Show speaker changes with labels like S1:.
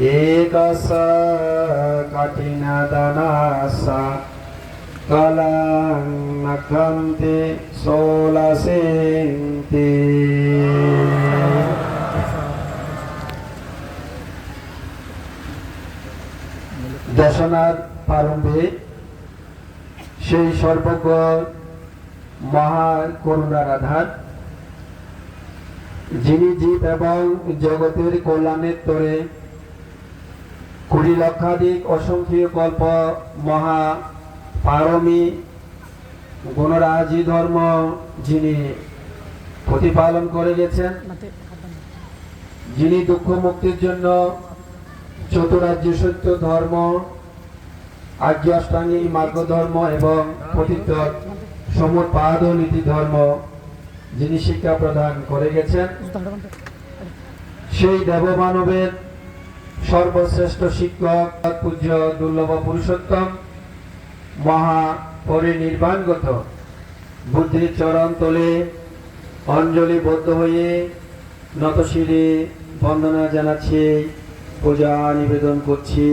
S1: एकसा कठिनदनासा कलंनखन्ति सोलसेन्ति। दशनार प्रारंभे সেই সর্বজ্ঞ মহা করুণার আধার, যিনি জীব এবং জগতের কল্যাণের তরে কোটি লক্ষাধিক অসংখ্য কল্প মহা পারমী গণরাজি ধর্ম যিনি প্রতিপালন করে গেছেন, যিনি দুঃখ মুক্তির জন্য চতুরাজ্য সত্য ধর্ম, আর্য অষ্টাঙ্গিক মার্গ ধর্ম এবং পতিত সমুৎপাদ নীতি ধর্ম যিনি শিক্ষা প্রদান করে গেছেন, সেই দেবমানবের সর্বশ্রেষ্ঠ শিক্ষক পূজ্য দুর্লভ পুরুষোত্তম মহা পরিনির্বাণগত বুদ্ধির চরণ তলে অঞ্জলিবদ্ধ হয়ে নতশিরে বন্দনা জানাচ্ছি, পূজা নিবেদন করছি।